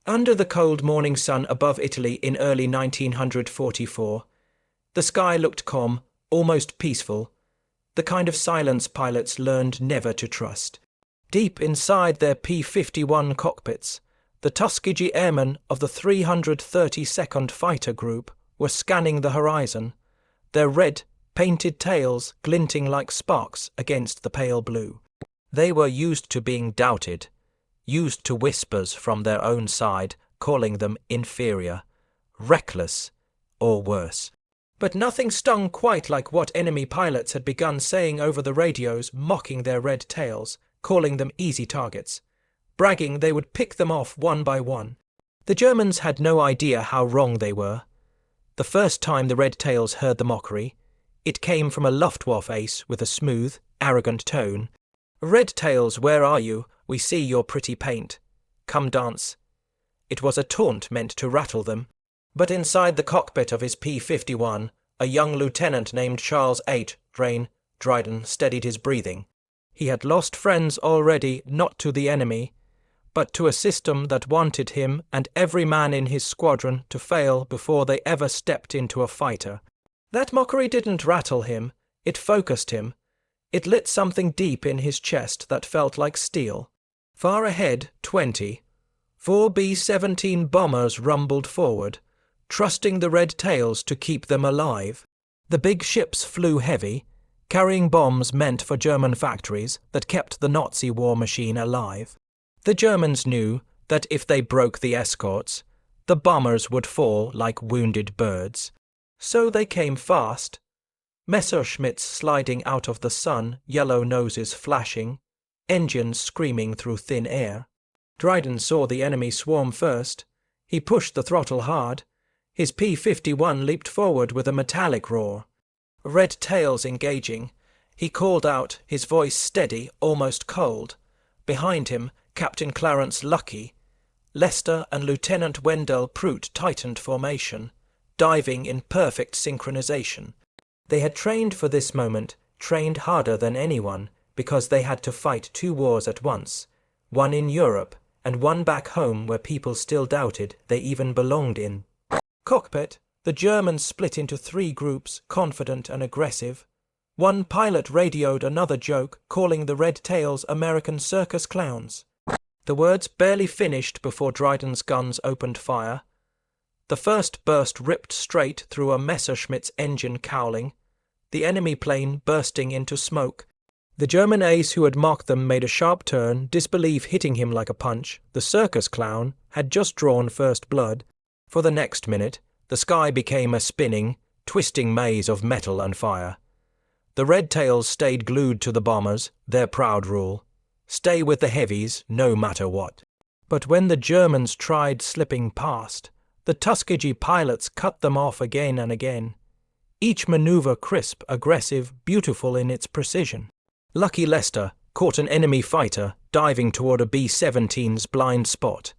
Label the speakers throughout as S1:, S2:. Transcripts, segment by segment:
S1: Under the cold morning sun above Italy in early 1944, the sky looked calm, almost peaceful, the kind of silence pilots learned never to trust. Deep inside their P-51 cockpits, the Tuskegee Airmen of the 332nd Fighter Group were scanning the horizon, their red, painted tails glinting like sparks against the pale blue. They were used to being doubted, used to whispers from their own side calling them inferior, reckless, or worse. But nothing stung quite like what enemy pilots had begun saying over the radios, mocking their red tails, calling them easy targets, bragging they would pick them off one by one. The Germans had no idea how wrong they were. The first time the red tails heard the mockery, it came from a Luftwaffe ace with a smooth, arrogant tone. "Red tails, where are you? We see your pretty paint. Come dance." It was a taunt meant to rattle them. But inside the cockpit of his P-51, a young lieutenant named Charles H. Dryden steadied his breathing. He had lost friends already, not to the enemy, but to a system that wanted him and every man in his squadron to fail before they ever stepped into a fighter. That mockery didn't rattle him, it focused him. It lit something deep in his chest that felt like steel. Far ahead, 4 B-17 bombers rumbled forward, trusting the red tails to keep them alive. The big ships flew heavy, carrying bombs meant for German factories that kept the Nazi war machine alive. The Germans knew that if they broke the escorts, the bombers would fall like wounded birds. So they came fast, Messerschmitts sliding out of the sun, yellow noses flashing, engines screaming through thin air. Dryden saw the enemy swarm first. He pushed the throttle hard. His P-51 leaped forward with a metallic roar. Red tails engaging. He called out, his voice steady, almost cold. Behind him, Captain Clarence Lucky, Lester and Lieutenant Wendell Prout tightened formation, diving in perfect synchronization. They had trained for this moment, trained harder than anyone, because they had to fight 2 wars at once, one in Europe and one back home where people still doubted they even belonged in. Cockpit, the Germans split into 3 groups, confident and aggressive. One pilot radioed another joke, calling the red tails American circus clowns. The words barely finished before Dryden's guns opened fire. The first burst ripped straight through a Messerschmitt's engine cowling, the enemy plane bursting into smoke. The German ace who had mocked them made a sharp turn, disbelief hitting him like a punch. The circus clown had just drawn first blood. For the next minute, the sky became a spinning, twisting maze of metal and fire. The red tails stayed glued to the bombers, their proud rule. Stay with the heavies, no matter what. But when the Germans tried slipping past, the Tuskegee pilots cut them off again and again. Each maneuver crisp, aggressive, beautiful in its precision. Lucky Lester caught an enemy fighter diving toward a B-17's blind spot.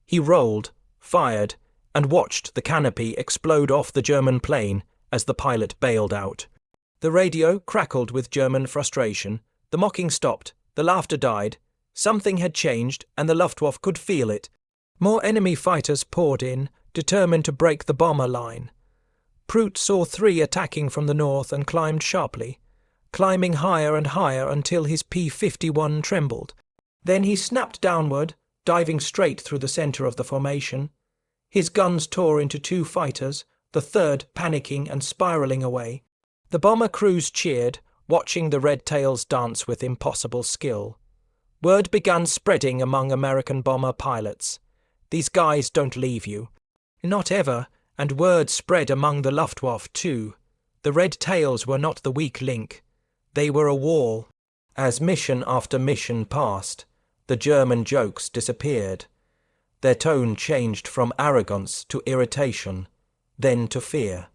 S1: He rolled, fired, and watched the canopy explode off the German plane as the pilot bailed out. The radio crackled with German frustration. The mocking stopped. The laughter died. Something had changed, and the Luftwaffe could feel it. More enemy fighters poured in, determined to break the bomber line. Prout saw 3 attacking from the north and climbed sharply, climbing higher and higher until his P-51 trembled. Then he snapped downward, diving straight through the center of the formation. His guns tore into 2 fighters, the third panicking and spiraling away. The bomber crews cheered, watching the red tails dance with impossible skill. Word began spreading among American bomber pilots. These guys don't leave you. Not ever, and word spread among the Luftwaffe too. The red tails were not the weak link. They were a wall. As mission after mission passed, the German jokes disappeared. Their tone changed from arrogance to irritation, then to fear.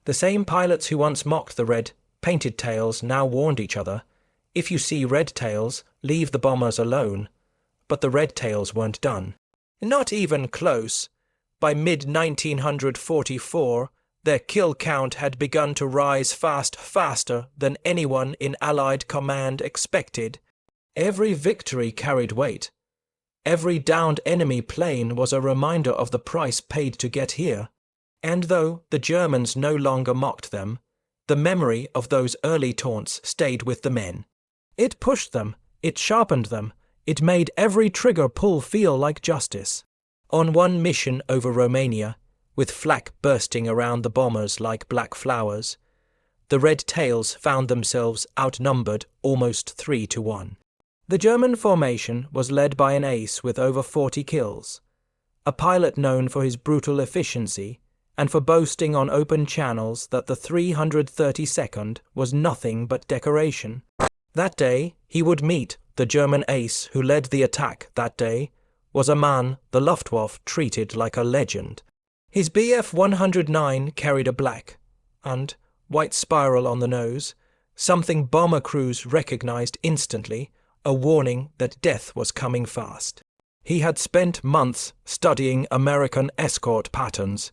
S1: The same pilots who once mocked the red, painted tails now warned each other, if you see red tails, leave the bombers alone. But the red tails weren't done. Not even close. By mid-1944, their kill count had begun to rise faster than anyone in Allied command expected. Every victory carried weight. Every downed enemy plane was a reminder of the price paid to get here. And though the Germans no longer mocked them, the memory of those early taunts stayed with the men. It pushed them, it sharpened them, it made every trigger pull feel like justice. On one mission over Romania, with flak bursting around the bombers like black flowers, the red tails found themselves outnumbered almost 3-1. The German formation was led by an ace with over 40 kills, a pilot known for his brutal efficiency and for boasting on open channels that the 332nd was nothing but decoration. That day, he would meet the German ace who led the attack that day, was a man the Luftwaffe treated like a legend. His Bf 109 carried a black and white spiral on the nose, something bomber crews recognized instantly, a warning that death was coming fast. He had spent months studying American escort patterns.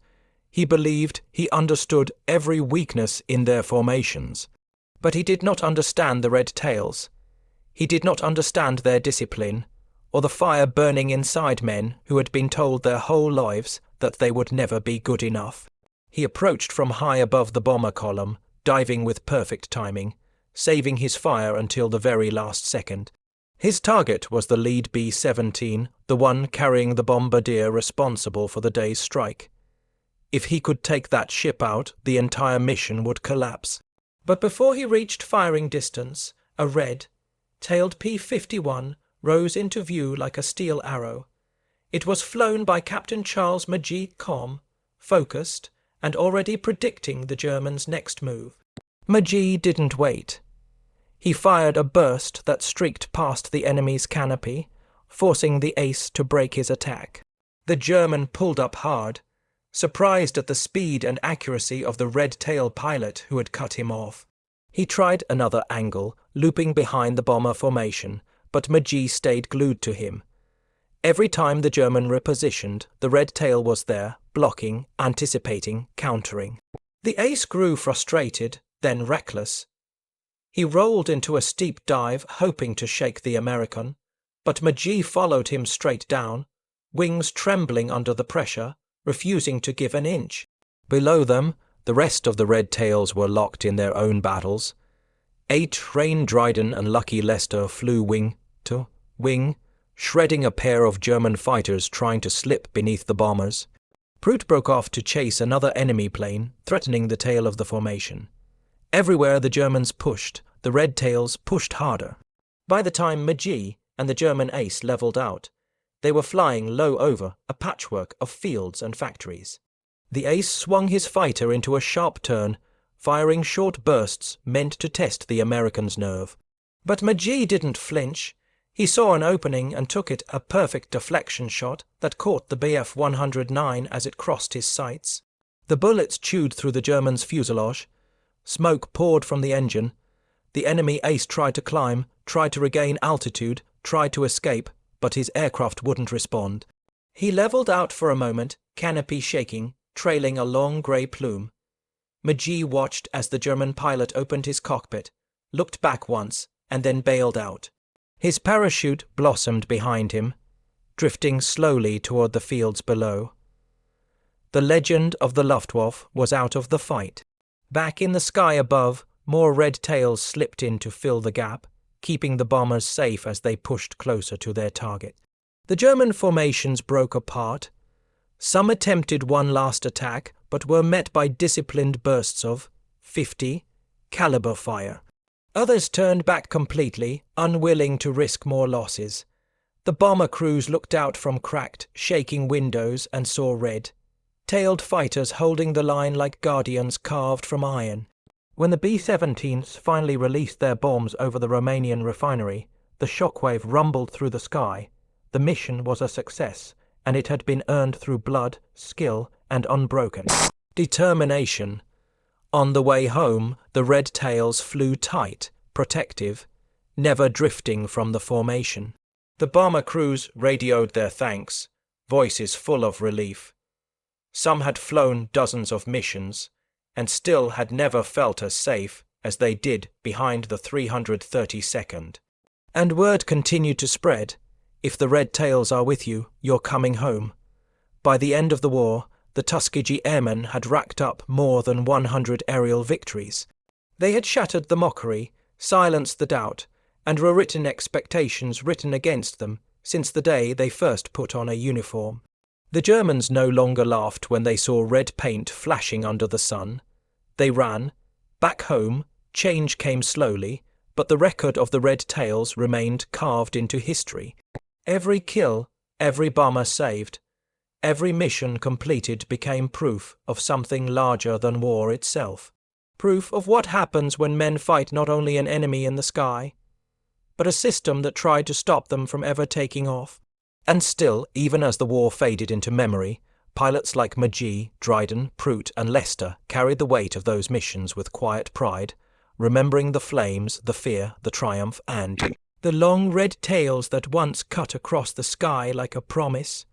S1: He believed he understood every weakness in their formations. But he did not understand the red tails. He did not understand their discipline, or the fire burning inside men who had been told their whole lives that they would never be good enough. He approached from high above the bomber column, diving with perfect timing, saving his fire until the very last second. His target was the lead B-17, the one carrying the bombardier responsible for the day's strike. If he could take that ship out, the entire mission would collapse. But before he reached firing distance, a red-tailed P-51 rose into view like a steel arrow. It was flown by Captain Charles Magee, calm, focused, and already predicting the Germans' next move. Magee didn't wait. He fired a burst that streaked past the enemy's canopy, forcing the ace to break his attack. The German pulled up hard, surprised at the speed and accuracy of the red-tail pilot who had cut him off. He tried another angle, looping behind the bomber formation, but Magee stayed glued to him. Every time the German repositioned, the red tail was there, blocking, anticipating, countering. The ace grew frustrated, then reckless. He rolled into a steep dive, hoping to shake the American, but Magee followed him straight down, wings trembling under the pressure, refusing to give an inch. Below them, the rest of the red tails were locked in their own battles. 8 Rain Dryden and Lucky Lester flew wing to wing, shredding a pair of German fighters trying to slip beneath the bombers. Prout broke off to chase another enemy plane, threatening the tail of the formation. Everywhere the Germans pushed, the red tails pushed harder. By the time Magee and the German ace leveled out, they were flying low over a patchwork of fields and factories. The ace swung his fighter into a sharp turn, firing short bursts meant to test the American's nerve. But Magee didn't flinch. He saw an opening and took it, a perfect deflection shot that caught the Bf 109 as it crossed his sights. The bullets chewed through the German's fuselage. Smoke poured from the engine. The enemy ace tried to climb, tried to regain altitude, tried to escape, but his aircraft wouldn't respond. He leveled out for a moment, canopy shaking, trailing a long grey plume. Magee watched as the German pilot opened his cockpit, looked back once, and then bailed out. His parachute blossomed behind him, drifting slowly toward the fields below. The legend of the Luftwaffe was out of the fight. Back in the sky above, more red tails slipped in to fill the gap, keeping the bombers safe as they pushed closer to their target. The German formations broke apart. Some attempted one last attack, but were met by disciplined bursts of 50 caliber fire. Others turned back completely, unwilling to risk more losses. The bomber crews looked out from cracked, shaking windows and saw red-tailed fighters holding the line like guardians carved from iron. When the B-17s finally released their bombs over the Romanian refinery, the shockwave rumbled through the sky. The mission was a success, and it had been earned through blood, skill, and unbroken determination. On the way home, the red tails flew tight, protective, never drifting from the formation. The bomber crews radioed their thanks, voices full of relief. Some had flown dozens of missions, and still had never felt as safe as they did behind the 332nd. And word continued to spread. If the red tails are with you, you're coming home. By the end of the war, the Tuskegee Airmen had racked up more than 100 aerial victories. They had shattered the mockery, silenced the doubt, and rewritten expectations written against them since the day they first put on a uniform. The Germans no longer laughed when they saw red paint flashing under the sun. They ran. Back home, change came slowly, but the record of the red tails remained carved into history. Every kill, every bomber saved, every mission completed became proof of something larger than war itself. Proof of what happens when men fight not only an enemy in the sky, but a system that tried to stop them from ever taking off. And still, even as the war faded into memory, pilots like Magee, Dryden, Prout, and Lester carried the weight of those missions with quiet pride, remembering the flames, the fear, the triumph, and the long red tails that once cut across the sky like a promise.